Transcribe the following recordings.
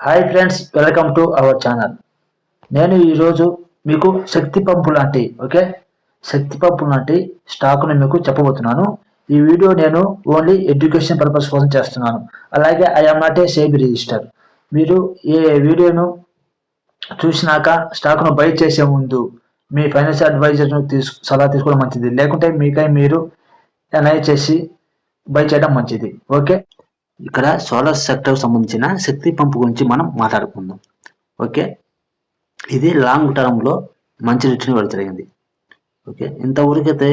Hi friends, welcome to our channel. నేను ఈరోజు మీకు శక్తి పంపు లాంటి శక్తి పంపు లాంటి స్టాక్ను మీకు చెప్పబోతున్నాను. ఈ వీడియో నేను ఓన్లీ ఎడ్యుకేషన్ పర్పస్ కోసం చేస్తున్నాను. అలాగే I am not a SEBI register. మీరు ఏ వీడియోను చూసినాక స్టాక్ను బై చేసే ముందు మీ ఫైనాన్షియల్ అడ్వైజర్ను సలహా తీసుకోవడం మంచిది. లేకుంటే మీకై మీరు అనలైజ్ చేసి బై చేయడం మంచిది. ఓకే, ఇక్కడ సోలార్ సెక్టర్ సంబంధించిన శక్తి పంపు గురించి మనం మాట్లాడుకుందాం. ఓకే, ఇది లాంగ్ టర్మ్లో మంచి రిటర్న్ ఇవ్వడం జరిగింది. ఓకే, ఇంతవరకైతే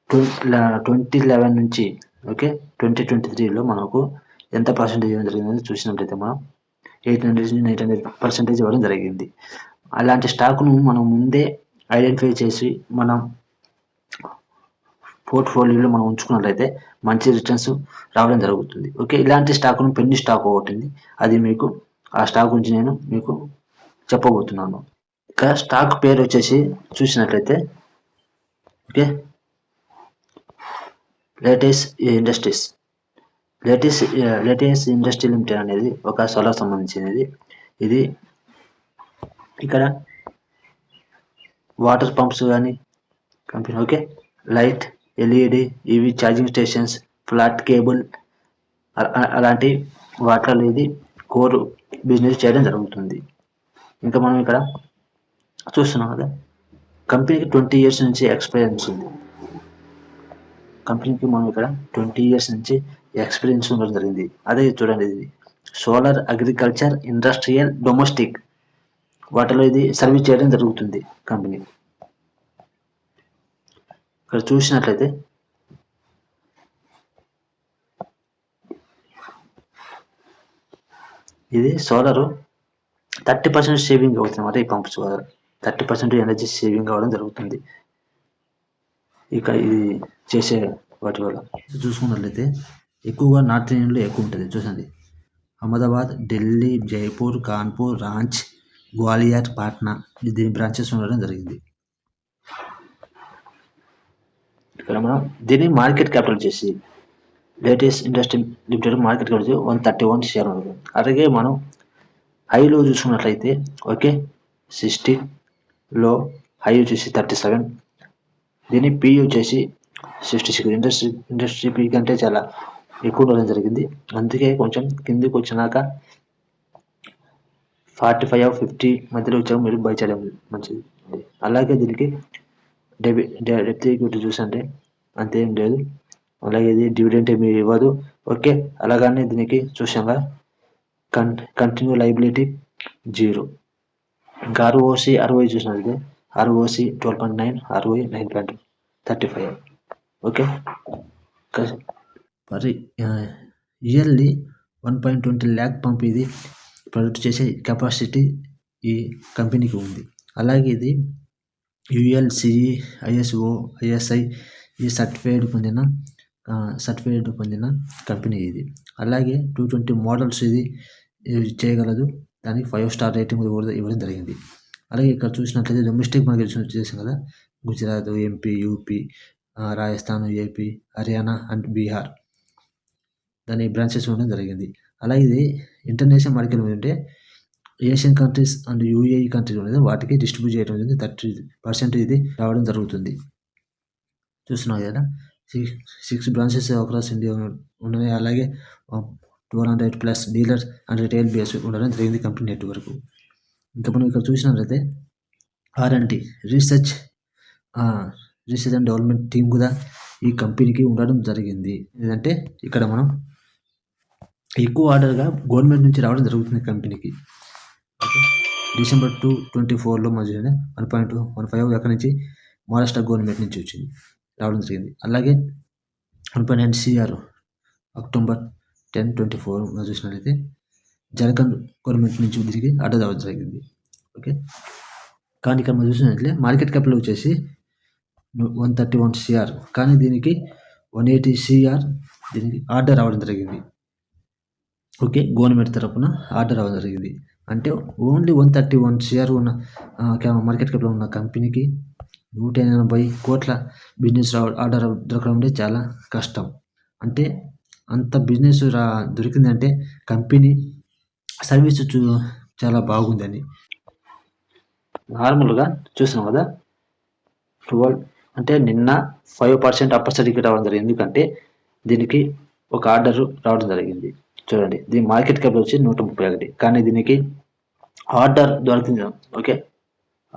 2011 నుంచి 2023లో మనకు ఎంత పర్సెంటేజ్ ఇవ్వడం జరిగిందని చూసినట్లయితే మనం 800-900% ఇవ్వడం జరిగింది. అలాంటి స్టాక్ను మనం ముందే ఐడెంటిఫై చేసి మనం పోర్ట్ఫోలియోలో మనం ఉంచుకున్నట్లయితే మంచి రిటర్న్స్ రావడం జరుగుతుంది. ఓకే, ఇలాంటి స్టాక్ను పెన్నీ స్టాక్ ఒకటి, అది మీకు ఆ స్టాక్ గురించి నేను మీకు చెప్పబోతున్నాను. ఇక్కడ స్టాక్ పేరు వచ్చేసి చూసినట్లయితే latest industries. Latest industry limited అనేది ఒక సోలార్ సంబంధించినది. ఇది ఇక్కడ వాటర్ పంప్స్ కానీ company, light, LED, EV charging stations, flat cable అలాంటి వాటిలో ఇది కోర్ బిజినెస్ చేయడం జరుగుతుంది. ఇంకా మనం ఇక్కడ చూస్తున్నాం కదా, కంపెనీకి 20 years నుంచి ఎక్స్పీరియన్స్ ఉంది. కంపెనీకి మనం ఇక్కడ 20 years నుంచి ఎక్స్పీరియన్స్ ఉండడం జరిగింది. అదే చూడండి, ఇది సోలార్, అగ్రికల్చర్, ఇండస్ట్రియల్, డొమెస్టిక్ వాటిలో ఇది సర్వీస్ చేయడం జరుగుతుంది కంపెనీ. ఇక్కడ చూసినట్లయితే ఇది సోలారు 30% సేవింగ్ అవుతుంది అన్నమాట. ఈ పంప్స్ వల్ల 30% ఎనర్జీ సేవింగ్ అవ్వడం జరుగుతుంది. ఇక ఇది చేసే వాటి వల్ల చూసుకున్నట్లయితే ఎక్కువగా నార్త్ ఇండియాలో ఎక్కువ ఉంటుంది. చూసండి, అహ్మదాబాద్, ఢిల్లీ, జైపూర్, కాన్పూర్, రాంచ్, గ్వాలియర్, పాట్నా దీని బ్రాంచెస్ ఉండడం జరిగింది. ఇక్కడ మనం దీని మార్కెట్ క్యాపిటల్ చేసి latest industry limited market capital 131 share ఉంటుంది. అలాగే మనం హైలో చూసుకున్నట్లయితే 60, లో హై వచ్చేసి 37, దీని పి వచ్చేసి 66. ఇండస్ట్రీ పి కంటే చాలా ఎక్కువ ఉండడం జరిగింది. అందుకే కొంచెం కిందికి వచ్చినాక 45-50 మధ్యలో వచ్చాక మీరు బై చేయడం మంచిది. అలాగే దీనికి డెప్త్ ఈక్విటీ చూసంటే అంతేం లేదు. అలాగే ఇది డివిడెంట్ ఏమి ఇవ్వదు. అలాగనే దీనికి చూసాగా కంటిన్యూ లైబిలిటీ 0. ఇంకా ఆర్ఓసి 60 చూసినట్లయితే ఆర్ఓసి 12.9, ఆర్ఓఈ 9.35. మరి ఇయర్లీ 1.20 lakh పంప్ ఇది ప్రొడక్ట్ చేసే కెపాసిటీ ఈ కంపెనీకి ఉంది. అలాగే ఇది యుఎల్సిఈ, ఐఎస్ఓ, ఐఎస్ఐ ఈ సర్టిఫైడ్ పొందిన కంపెనీ ఇది. అలాగే 220 మోడల్స్ ఇది చేయగలదు. దానికి 5 star రేటింగ్ ఇవ్వడం జరిగింది. అలాగే ఇక్కడ చూసినట్లయితే డొమెస్టిక్ మార్కెట్ చేసాం కదా, Gujarat, MP, UP, Rajasthan, AP, Haryana and Bihar దాని బ్రాంచెస్ ఉండడం జరిగింది. అలాగే ఇది ఇంటర్నేషనల్ మార్కెట్ అంటే Asian countries and UAE countries అనేది వాటికి డిస్ట్రిబ్యూట్ చేయడం జరిగింది. 30% ఇది రావడం జరుగుతుంది. చూస్తున్నాం కదా, 6 బ్రాంచెస్ అక్రాస్ ఇండియా ఉన్నాయి. అలాగే 200+ డీలర్స్ అండ్ రిటైల్ బేస్ ఉండడం జరిగింది కంపెనీ నెట్వర్క్. ఇంకా మనం ఇక్కడ చూసినట్లయితే R&D research and development team కూడా ఈ కంపెనీకి ఉండడం జరిగింది. ఏంటంటే ఇక్కడ మనం ఎక్కువ ఆర్డర్గా గవర్నమెంట్ నుంచి రావడం జరుగుతుంది కంపెనీకి. December 2024లో మధ్య 1.15 ఎక్కడి నుంచి మహారాష్ట్ర గవర్నమెంట్ నుంచి వచ్చింది రావడం జరిగింది. అలాగే 1.9 CR October 10, 2024 చూసినట్లయితే జార్ఖండ్ గవర్నమెంట్ నుంచి తిరిగి ఆర్డర్ రావడం జరిగింది. కానీ ఇక్కడ మనం చూసినట్లయితే మార్కెట్ క్యాపిటల్ వచ్చేసి 131 CR, కానీ దీనికి 180 CR దీనికి ఆర్డర్ రావడం జరిగింది. గవర్నమెంట్ తరఫున ఆర్డర్ రావడం జరిగింది. అంటే ఓన్లీ 131 CR ఉన్న మార్కెట్ క్యాపిటల్ ఉన్న కంపెనీకి 180 కోట్ల బిజినెస్ ఆర్డర్ దొరకడం అంటే చాలా కష్టం. అంటే అంత బిజినెస్ దొరికిందంటే కంపెనీ సర్వీస్ చాలా బాగుందని నార్మల్గా చూసినాం కదా. 12 అంటే నిన్న 5% అప్పర్ సర్టిఫికేట్ రావడం జరిగింది. ఎందుకంటే దీనికి ఒక ఆర్డర్ రావడం జరిగింది. చూడండి, దీని మార్కెట్ క్యాప్ వచ్చి 131, కానీ దీనికి ఆర్డర్ దొరికింది. ఓకే,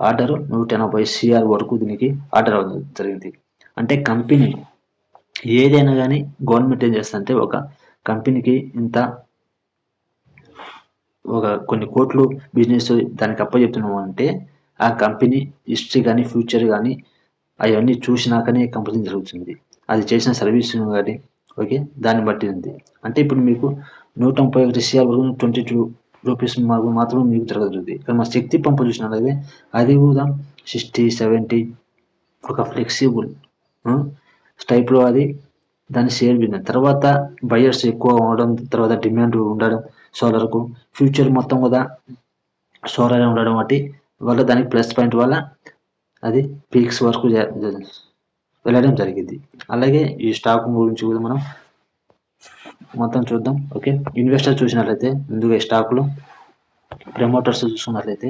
ఆర్డర్ 180 CR వరకు దీనికి ఆర్డర్ అవ్వడం జరిగింది. అంటే కంపెనీ ఏదైనా కానీ గవర్నమెంట్ ఏం చేస్తుందంటే ఒక కంపెనీకి ఇంత ఒక కొన్ని కోట్లు బిజినెస్ దానికి అప్పచెప్తున్నాము అంటే ఆ కంపెనీ హిస్టరీ కానీ ఫ్యూచర్ కానీ అవన్నీ చూసినాకనే కంపెనీ జరుగుతుంది. అది చేసిన సర్వీస్ కానీ ఓకే దాన్ని బట్టి ఉంది. అంటే ఇప్పుడు మీకు 131 CR వరకు 22 రూపీస్ మాత్రమే మీకు జరగదు. కానీ మా శక్తి పంపు చూసినట్లయితే అది కూడా 60, 70 ఒక ఫ్లెక్సిబుల్ టైప్లో అది దాని షేర్ బిజినెస్. తర్వాత బయర్స్ ఎక్కువ అవడం, తర్వాత డిమాండ్ ఉండడం సోలార్కు, ఫ్యూచర్ మొత్తం కూడా సోలార్ ఉండడం బట్టి వల్ల దానికి ప్లస్ పాయింట్ వల్ల అది పీక్స్ వరకు వెళ్ళడం జరిగింది. అలాగే ఈ స్టాక్ గురించి కూడా మనం మొత్తం చూద్దాం. ఓకే, ఇన్వెస్టర్ చూసినట్లయితే ముందుగా ఈ స్టాక్లో ప్రమోటర్స్ చూసుకున్నట్లయితే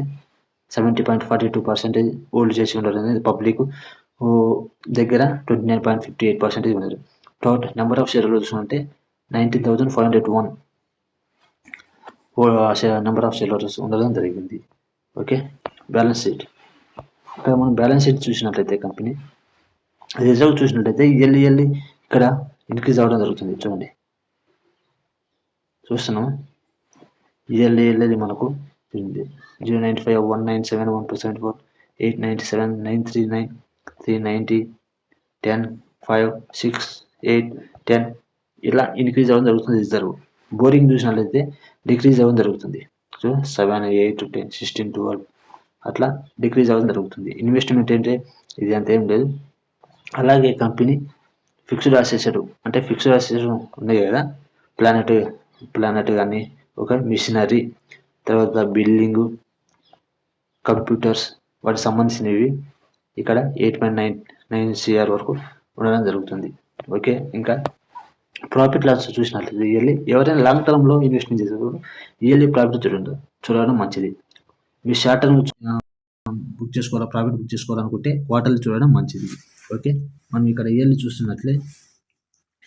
70.42% హోల్డ్ చేసి ఉండడం అనేది పబ్లిక్ దగ్గర 29.58% ఉన్నారు. టోటల్ నెంబర్ ఆఫ్ షేర్లు చూసుకుంటే 19,501 నెంబర్ ఆఫ్ షేర్స్ ఉండడం జరిగింది. Okay, balance sheet. ఇక్కడ మనం బ్యాలెన్స్ షీట్ చూసినట్లయితే కంపెనీ రిజర్వ్ చూసినట్లయితే ఇయర్లీ ఇక్కడ ఇంక్రీజ్ అవ్వడం జరుగుతుంది. చూడండి, చూస్తున్నాం ఇయర్లీ మనకు 095, 197, 1274, 897, 939, 390, 10, 5, 6, 8, 10 ఇలా ఇంక్రీజ్ అవ్వడం జరుగుతుంది. రిజర్వ్ బోరింగ్ చూసినట్లయితే డిక్రీజ్ అవ్వడం జరుగుతుంది. సో 7, 8, 10, 16, 12 అట్లా డిక్రీజ్ అవ్వడం జరుగుతుంది. ఇన్వెస్ట్మెంట్ అంటే ఇది అంత ఏం లేదు. అలాగే కంపెనీ ఫిక్స్డ్ అసెట్స్ అంటే ఫిక్స్డ్ అసెట్స్ ఉన్నాయి కదా, ప్లానెట్ కానీ ఒక మిషనరీ, తర్వాత బిల్డింగు, కంప్యూటర్స్ వాటికి సంబంధించినవి ఇక్కడ 8.99 CR వరకు ఉండడం జరుగుతుంది. ఓకే, ఇంకా ప్రాఫిట్ లాస్ చూసినట్లయితే ఇయర్లీ ఎవరైనా లాంగ్ టర్మ్లో ఇన్వెస్ట్మెంట్ చేసేటప్పుడు ఇయర్లీ ప్రాఫిట్ చూడడం మంచిది. మీ షార్ట్ టర్మ్ బుక్ చేసుకోవాలా, ప్రాఫిట్ బుక్ చేసుకోవాలనుకుంటే క్వార్టర్లీ చూడడం మంచిది. ఓకే, మనం ఇక్కడ ఇయర్లీ చూస్తున్నట్లే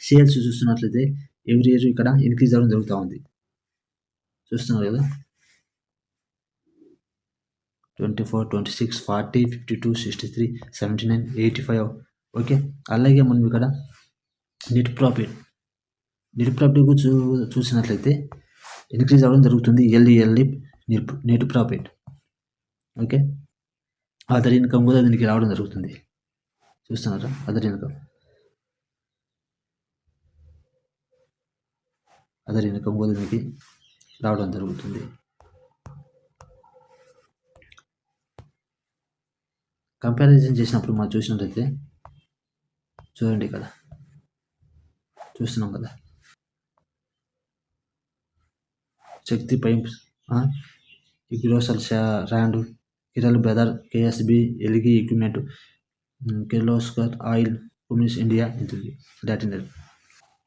సేల్స్ చూస్తున్నట్లయితే ఎవ్రీ ఇయర్ ఇక్కడ ఇంక్రీజ్ అవ్వడం జరుగుతూ ఉంది. చూస్తున్నారు కదా, 24, 26, 40, 52, 63, 79, 85. ఓకే, అలాగే మనం ఇక్కడ నెట్ ప్రాఫిట్ చూసినట్లయితే ఇంక్రీజ్ అవ్వడం జరుగుతుంది. Yearly net profit. Okay, other income కూడా దీనికి రావడం జరుగుతుంది. చూస్తున్నారా, అదర్ ఇన్కమ్ కూడా దీనికి రావడం జరుగుతుంది. కంపారిజన్ చేసినప్పుడు మనం చూసినట్లయితే చూడండి కదా, చూస్తున్నాం కదా, శక్తి పైప్స్, గ్రోసల్ ర్యాండ్, కిరల్ brother, KSB, Elgi equipment, Kirloskar oil, Cummins India, లాటినర్.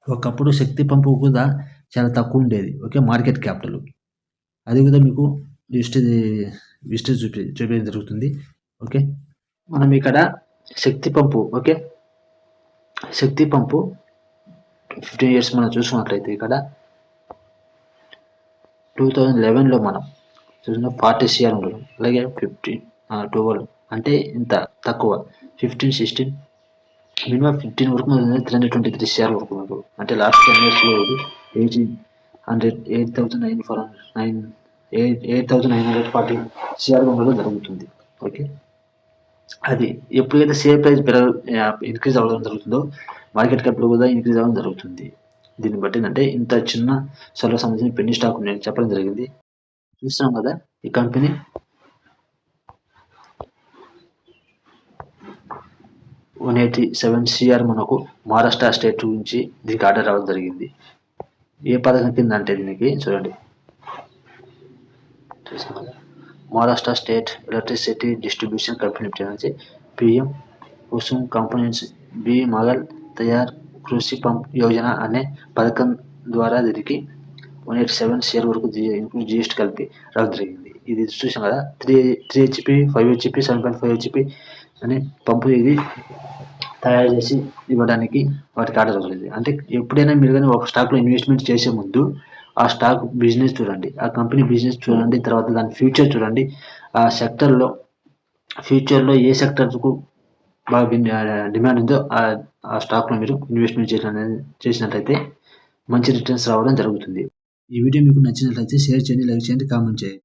ఒకప్పుడు శక్తి పంపు కూడా చాలా తక్కువ ఉండేది. ఓకే, మార్కెట్ క్యాపిటల్ అది కూడా మీకు విస్టేజ్ చూపించడం జరుగుతుంది. ఓకే, మనం ఇక్కడ శక్తి పంపు 15 years మనం చూసుకున్నట్లయితే ఇక్కడ 2011లో మనం చూసిన 40 CR ఉండడం, అలాగే 12 అంటే ఇంత తక్కువ 15, 16 మినిమం 15 వరకు 323 CR వరకు ఉన్నారు. అంటే లాస్ట్ 10 yearsలో 8,940 CR ఉండడం జరుగుతుంది. ఓకే, అది ఎప్పుడైతే షేర్ ప్రైస్ ఇంక్రీజ్ అవ్వడం జరుగుతుందో మార్కెట్ క్యాపిటల్ కూడా ఇంక్రీజ్ అవ్వడం జరుగుతుంది. దీన్ని బట్టి అంటే ఇంత చిన్న సోలార్ సంబంధించిన పెన్నీ స్టాక్ నేను చెప్పడం జరిగింది. చూస్తున్నాం కదా, ఈ కంపెనీ 187 CR మనకు మహారాష్ట్ర స్టేట్ నుంచి దీనికి ఆర్డర్ రావడం జరిగింది. ఏ పథకం కింద అంటే దీనికి చూడండి, చూసాం కదా, Maharashtra state electricity distribution company నుంచి PM Kusum components B Magal తయార్ కృషి పంప్ యోజన అనే పథకం ద్వారా దీనికి 187 షేర్ వరకు జిఎస్టీ కలిపి రావడం జరిగింది. ఇది చూసాం కదా 3 హెచ్పి 5 హెచ్పి 7.5 హెచ్పి అని పంపు ఇది తయారు చేసి ఇవ్వడానికి వాటికి ఆర్డర్ ఇవ్వలేదు. అంటే ఎప్పుడైనా మీరు కానీ ఒక స్టాక్లో ఇన్వెస్ట్మెంట్ చేసే ముందు ఆ స్టాక్ బిజినెస్ చూడండి, ఆ కంపెనీ బిజినెస్ చూడండి, తర్వాత దాని ఫ్యూచర్ చూడండి. ఆ సెక్టర్లో ఫ్యూచర్లో ఏ సెక్టర్కు బాగా డిమాండ్ ఉందో ఆ స్టాక్లో మీరు ఇన్వెస్ట్మెంట్ చేసినట్లయితే మంచి రిటర్న్స్ రావడం జరుగుతుంది. ఈ వీడియో మీకు నచ్చినట్లయితే షేర్ చేయండి, లైక్ చేయండి, కామెంట్ చేయండి.